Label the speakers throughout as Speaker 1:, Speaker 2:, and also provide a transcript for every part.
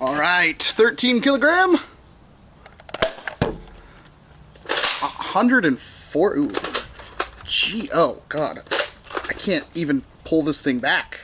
Speaker 1: All right, 13 kilogram. 104. Ooh. Gee, oh God. I can't even pull this thing back.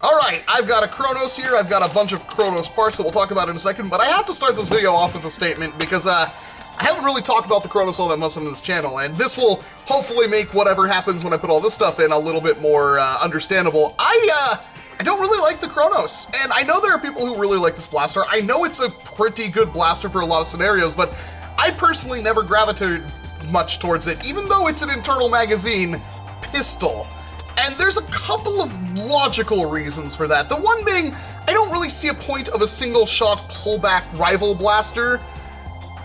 Speaker 1: Alright, I've got a Kronos here, I've got a bunch of Kronos parts that we'll talk about in a second, but I have to start this video off with a statement because I haven't really talked about the Kronos all that much on this channel, and this will hopefully make whatever happens when I put all this stuff in a little bit more understandable. I don't really like the Kronos, and I know there are people who really like this blaster. I know it's a pretty good blaster for a lot of scenarios, but I personally never gravitated much towards it, even though it's an internal magazine pistol. And there's a couple of logical reasons for that. The one being, I don't really see a point of a single shot pullback rifle blaster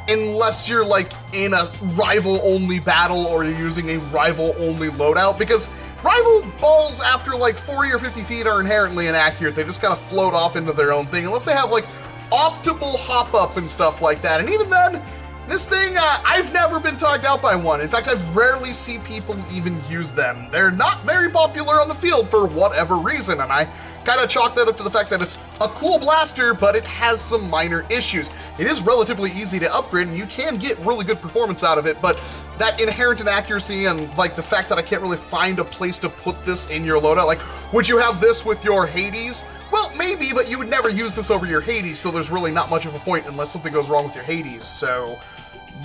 Speaker 1: unless you're like in a rival only battle or you're using a rival only loadout, because rival balls after like 40 or 50 feet are inherently inaccurate. They just kind of float off into their own thing unless they have like optimal hop up and stuff like that. And even then, this thing, I've never been togged out by one. In fact, I rarely see people even use them. They're not very popular on the field for whatever reason, and I kind of chalk that up to the fact that it's a cool blaster, but it has some minor issues. It is relatively easy to upgrade, and you can get really good performance out of it, but that inherent inaccuracy and like the fact that I can't really find a place to put this in your loadout, like, would you have this with your Hades? Well, maybe, but you would never use this over your Hades, so there's really not much of a point unless something goes wrong with your Hades, so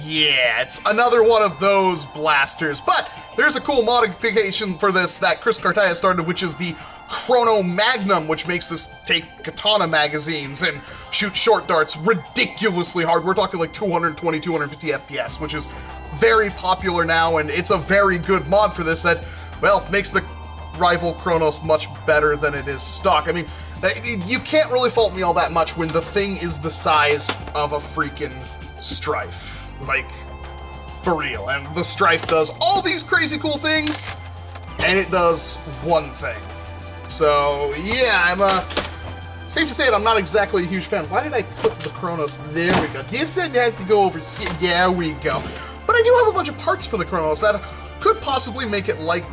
Speaker 1: yeah, it's another one of those blasters. But there's a cool modification for this that Chris Cartaya started, which is the Chrono Magnum, which makes this take katana magazines and shoot short darts ridiculously hard. We're talking like 220, 250 FPS, which is very popular now, and it's a very good mod for this that, well, makes the rival Kronos much better than it is stock. I mean, you can't really fault me all that much when the thing is the size of a freaking Strife. Like, for real. And the Strife does all these crazy cool things, and it does one thing. So, yeah, I'm, safe to say that I'm not exactly a huge fan. Why did I put the Kronos? There we go. This one has to go over here. Yeah, we go. But I do have a bunch of parts for the Kronos that could possibly make it like...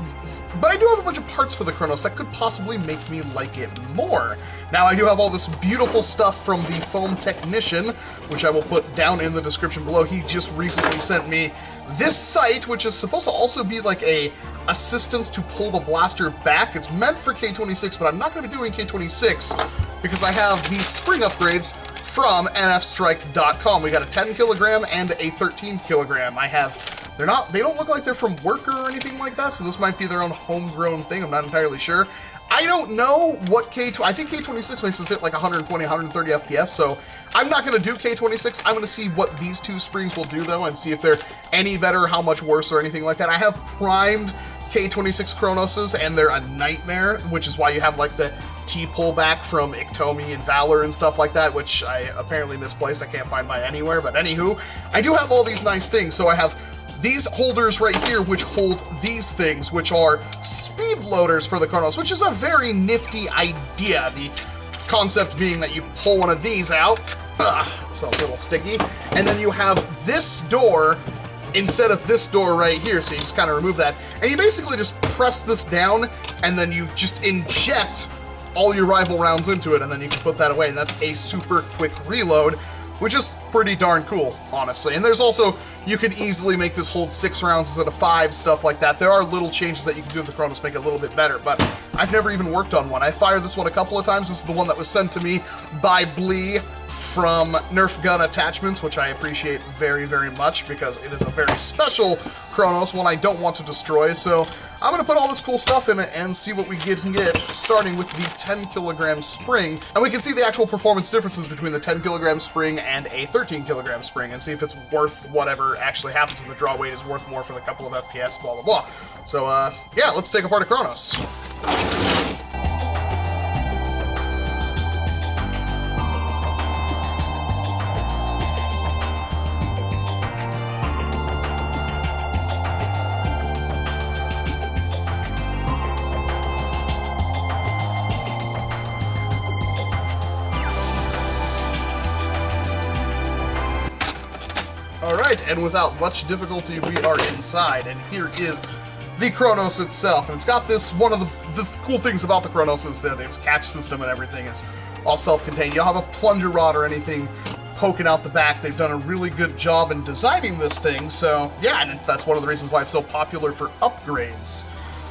Speaker 1: But I do have a bunch of parts for the Kronos that could possibly make me like it more. Now, I do have all this beautiful stuff from the Foam Technician, which I will put down in the description below. He just recently sent me this sight, which is supposed to also be like a assistance to pull the blaster back. It's meant for K26, but I'm not going to be doing K26 because I have these spring upgrades from nfstrike.com. We got a 10 kilogram and a 13 kilogram. They don't look like they're from Worker or anything like that, so this might be their own homegrown thing. I'm not entirely sure. I don't know what I think K26 makes us hit like 120, 130 FPS, so I'm not going to do K26. I'm going to see what these two springs will do, though, and see if they're any better, how much worse, or anything like that. I have primed K26 Kronoses, and they're a nightmare, which is why you have like the T pullback from Iktomi and Valor and stuff like that, which I apparently misplaced. I can't find by anywhere, but anywho, I do have all these nice things. So I have these holders right here, which hold these things, which are speed loaders for the Kronos, which is a very nifty idea. The concept being that you pull one of these out, it's a little sticky, and then you have this door instead of this door right here, so you just kind of remove that, and you basically just press this down, and then you just inject all your rival rounds into it, and then you can put that away, and that's a super quick reload, which is pretty darn cool, honestly. And there's also, you can easily make this hold 6 rounds instead of 5, stuff like that. There are little changes that you can do with the Kronos to make it a little bit better, but I've never even worked on one. I fired this one a couple of times. This is the one that was sent to me by Blvd from Nerf Gun Attachments, which I appreciate very, very much because it is a very special Kronos, one I don't want to destroy. So I'm going to put all this cool stuff in it and see what we can get, starting with the 10 kilogram spring. And we can see the actual performance differences between the 10 kilogram spring and a 13 kilogram spring and see if it's worth whatever actually happens if the draw weight is worth more for the couple of FPS, blah, blah, blah. So, yeah, let's take apart a Kronos. Alright, and without much difficulty, we are inside, and here is the Kronos itself. And it's got this, one of the cool things about the Kronos is that its catch system and everything is all self-contained. You don't have a plunger rod or anything poking out the back. They've done a really good job in designing this thing, so yeah, and that's one of the reasons why it's so popular for upgrades.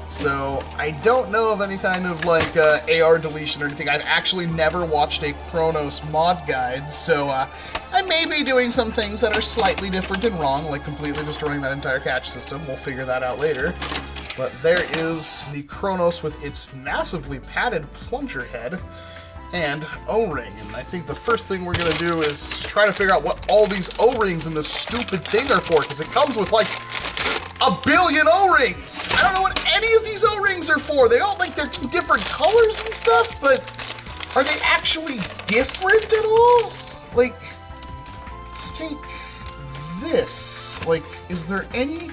Speaker 1: So I don't know of any kind of like AR deletion or anything. I've actually never watched a Kronos mod guide, so I may be doing some things that are slightly different and wrong, like completely destroying that entire catch system. We'll figure that out later. But there is the Kronos with its massively padded plunger head and O-ring. And I think the first thing we're going to do is try to figure out what all these O-rings in this stupid thing are for, because it comes with like a billion O-rings! I don't know what any of these O-rings are for. They don't, like, they're different colors and stuff, but are they actually different at all? Like, let's take this. Like, is there any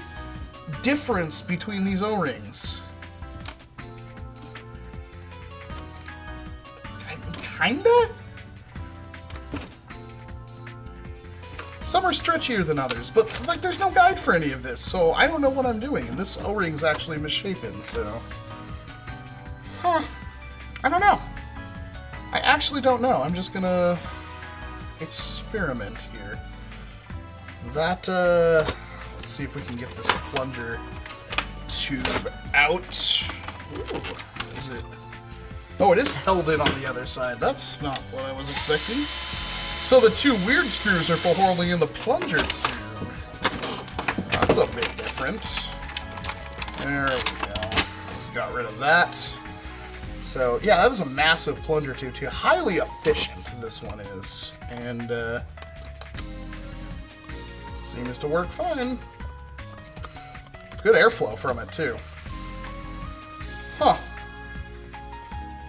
Speaker 1: difference between these O-rings? Kinda? Some are stretchier than others, but like there's no guide for any of this, so I don't know what I'm doing. And this O-ring's actually misshapen, so... Huh. I don't know. I actually don't know. I'm just gonna experiment here. That, let's see if we can get this plunger tube out. Ooh, is it... Oh, it is held in on the other side. That's not what I was expecting. So the two weird screws are for holding in the plunger tube. That's a bit different. There we go. Got rid of that. So, yeah, that is a massive plunger tube, too. Highly efficient, this one is. And, seems to work fine. Good airflow from it, too. Huh.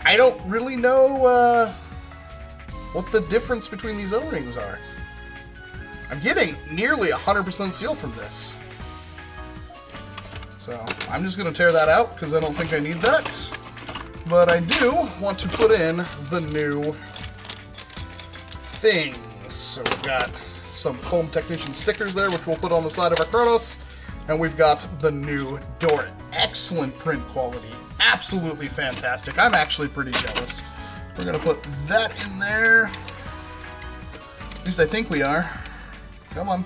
Speaker 1: I don't really know, what the difference between these O-rings are. I'm getting nearly 100% seal from this. So, I'm just going to tear that out, because I don't think I need that. But I do want to put in the new things. So we've got some Home Technician stickers there, which we'll put on the side of our Kronos. And we've got the new door. Excellent print quality. Absolutely fantastic. I'm actually pretty jealous. We're going to put that in there. At least I think we are. Come on.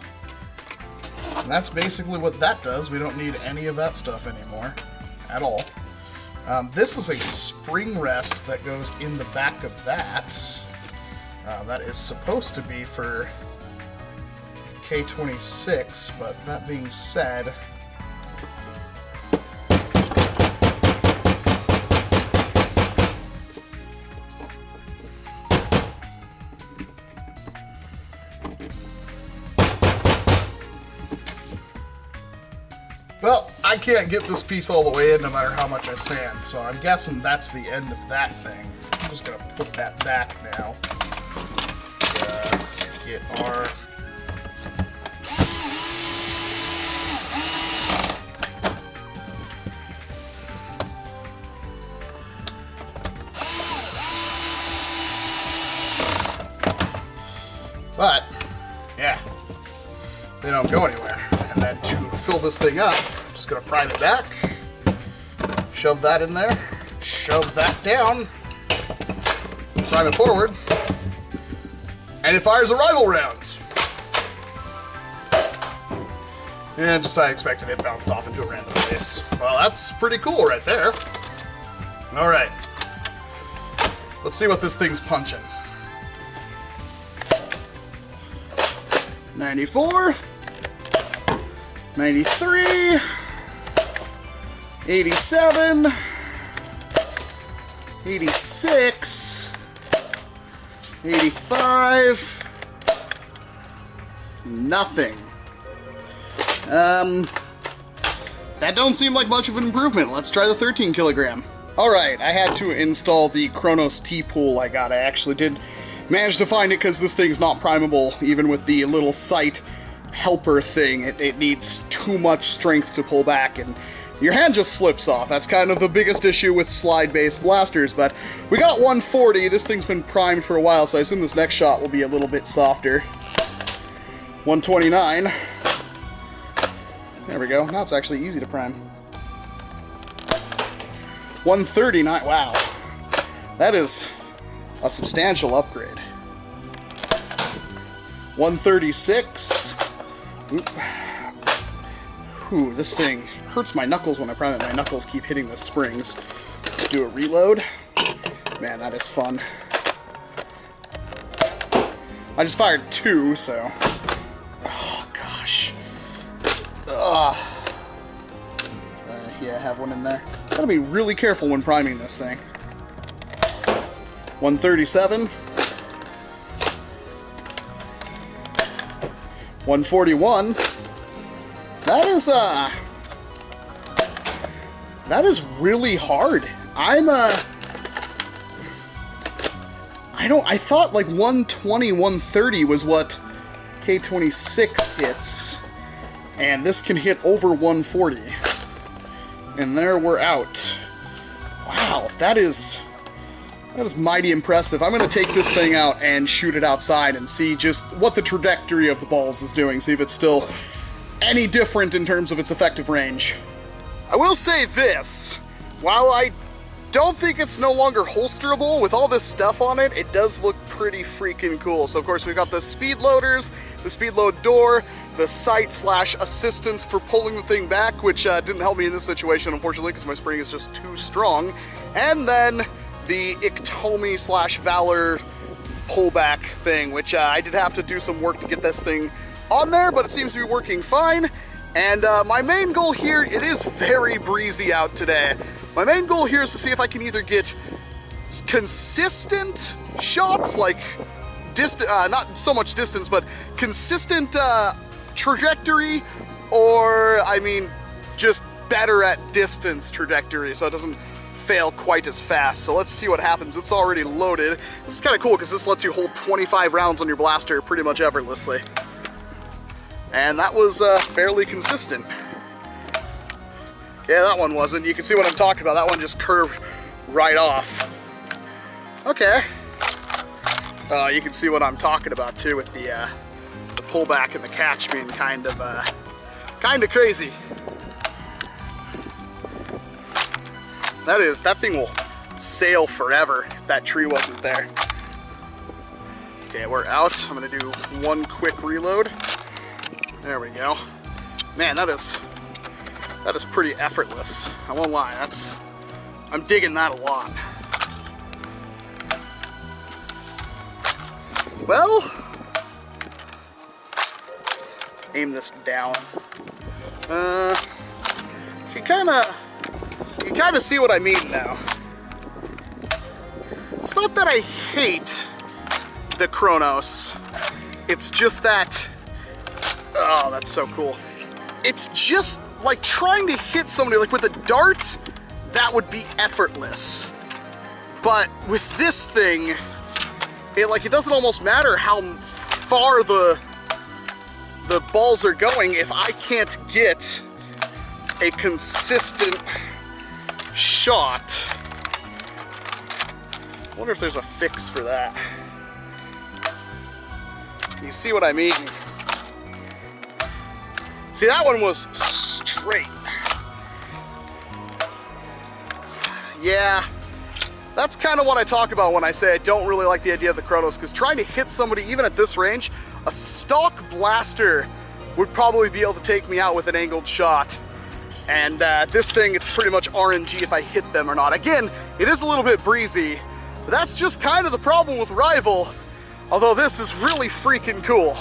Speaker 1: And that's basically what that does. We don't need any of that stuff anymore. At all. This is a spring rest that goes in the back of that. That is supposed to be for K26, but that being said... Well, I can't get this piece all the way in no matter how much I sand, so I'm guessing that's the end of that thing. I'm just going to put that back now. Let's get our... But, yeah, they don't go anywhere. And then to fill this thing up, I'm just going to prime it back, shove that in there, shove that down, prime it forward, and it fires a rival round. And just as I expected, it bounced off into a random place. Well, that's pretty cool right there. Alright. Let's see what this thing's punching. 94, 93, 87, 86, 85, nothing. That don't seem like much of an improvement. Let's try the 13 kilogram. Alright, I had to install the Kronos T-Pool I got. I actually did manage to find it because this thing's not primable, even with the little sight helper thing. It needs too much strength to pull back, and your hand just slips off. That's kind of the biggest issue with slide-based blasters, but we got 140. This thing's been primed for a while, so I assume this next shot will be a little bit softer. 129. There we go. Now it's actually easy to prime. 139. Wow. That is a substantial upgrade. 136. Oop. Whew, this thing hurts my knuckles when I prime it. My knuckles keep hitting the springs. Do a reload. Man, that is fun. I just fired 2, so... Oh, gosh. Yeah, I have one in there. Gotta be really careful when priming this thing. 137. 141. That is really hard. I thought like 120, 130 was what K26 hits, and this can hit over 140. And there we're out. Wow, that is mighty impressive. I'm going to take this thing out and shoot it outside and see just what the trajectory of the balls is doing, see if it's still any different in terms of its effective range. I will say this, while I don't think it's no longer holsterable, with all this stuff on it, it does look pretty freaking cool. So of course we've got the speed loaders, the speed load door, the sight/assistance for pulling the thing back, which didn't help me in this situation, unfortunately, because my spring is just too strong. And then the Iktomi/Valor pullback thing, which I did have to do some work to get this thing on there, but it seems to be working fine. And my main goal here, it is very breezy out today. My main goal here is to see if I can either get consistent shots, like not so much distance, but consistent trajectory, or I mean, just better at distance trajectory, so it doesn't fail quite as fast. So let's see what happens. It's already loaded. This is kind of cool because this lets you hold 25 rounds on your blaster pretty much effortlessly. And that was fairly consistent. Yeah, that one wasn't. You can see what I'm talking about. That one just curved right off. Okay. You can see what I'm talking about too, with the pullback and the catch being kind of crazy. That thing will sail forever if that tree wasn't there. Okay, we're out. I'm gonna do one quick reload. There we go. Man, that is pretty effortless. I won't lie, I'm digging that a lot. Well, let's aim this down. You kind of see what I mean now. It's not that I hate the Kronos. It's just that, oh, that's so cool. It's just like trying to hit somebody, like with a dart, that would be effortless. But with this thing, it doesn't almost matter how far the balls are going if I can't get a consistent shot. I wonder if there's a fix for that. You see what I mean? See, that one was straight. Yeah, that's kind of what I talk about when I say I don't really like the idea of the Kronos, because trying to hit somebody, even at this range, a stock blaster would probably be able to take me out with an angled shot. And this thing, it's pretty much RNG if I hit them or not. Again, it is a little bit breezy, but that's just kind of the problem with Rival, although this is really freaking cool.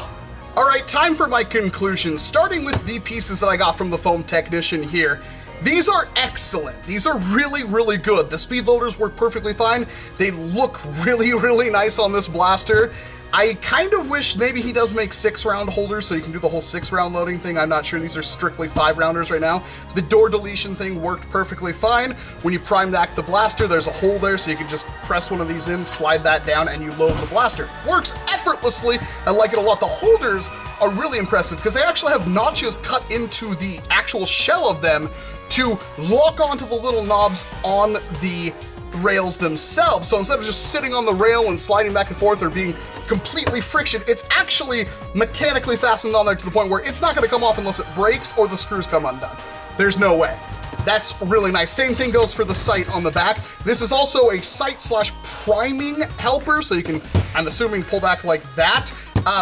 Speaker 1: All right, time for my conclusions, starting with the pieces that I got from the foam technician here. These are excellent. These are really, really good. The speed loaders work perfectly fine. They look really, really nice on this blaster. I kind of wish maybe he does make 6-round holders so you can do the whole 6-round loading thing. I'm not sure. These are strictly 5-rounders right now. The door deletion thing worked perfectly fine. When you prime back the blaster, there's a hole there, so you can just press one of these in, slide that down, and you load the blaster. Works effortlessly. I like it a lot. The holders are really impressive because they actually have notches cut into the actual shell of them to lock onto the little knobs on the rails themselves. So instead of just sitting on the rail and sliding back and forth or being completely friction. It's actually mechanically fastened on there to the point where it's not going to come off unless it breaks or the screws come undone. There's no way. That's really nice. Same thing goes for the sight on the back. This is also a sight/priming helper, so you can, I'm assuming, pull back like that.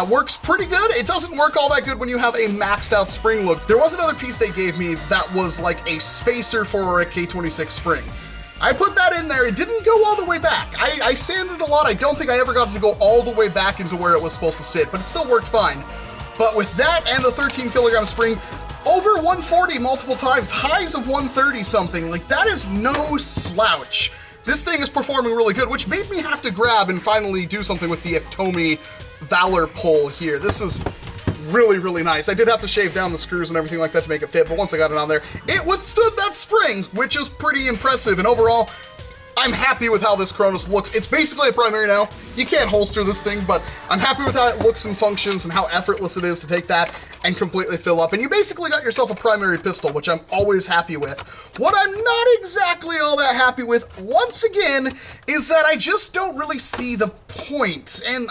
Speaker 1: Works pretty good. It doesn't work all that good when you have a maxed out spring load. There was another piece they gave me that was like a spacer for a K26 spring. I put that in there. It didn't go all the way back. I sanded a lot. I don't think I ever got it to go all the way back into where it was supposed to sit, but it still worked fine. But with that and the 13 kilogram spring, over 140 multiple times, highs of 130 something, like that is no slouch. This thing is performing really good, which made me have to grab and finally do something with the Atomi Valor pole here. This is really, really nice. I did have to shave down the screws and everything like that to make it fit, but once I got it on there, it withstood that spring, which is pretty impressive. And overall, I'm happy with how this Kronos looks. It's basically a primary now. You can't holster this thing, but I'm happy with how it looks and functions and how effortless it is to take that and completely fill up. And you basically got yourself a primary pistol, which I'm always happy with. What I'm not exactly all that happy with, once again, is that I just don't really see the point. And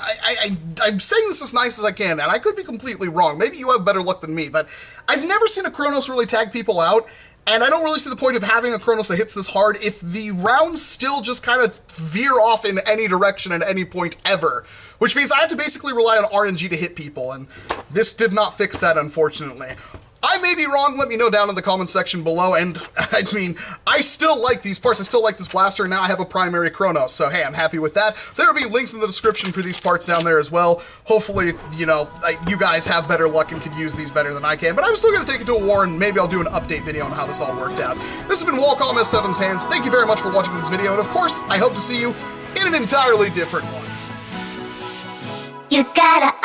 Speaker 1: I'm saying this as nice as I can, and I could be completely wrong. Maybe you have better luck than me, but I've never seen a Kronos really tag people out. And I don't really see the point of having a Kronos that hits this hard if the rounds still just kind of veer off in any direction at any point ever. Which means I have to basically rely on RNG to hit people, and this did not fix that, unfortunately. I may be wrong, let me know down in the comments section below, and I mean, I still like these parts, I still like this blaster, and now I have a primary Kronos, so hey, I'm happy with that. There will be links in the description for these parts down there as well. Hopefully, you know, you guys have better luck and can use these better than I can, but I'm still going to take it to a war, and maybe I'll do an update video on how this all worked out. This has been Walcom S7's Hands. Thank you very much for watching this video, and of course, I hope to see you in an entirely different one.
Speaker 2: You gotta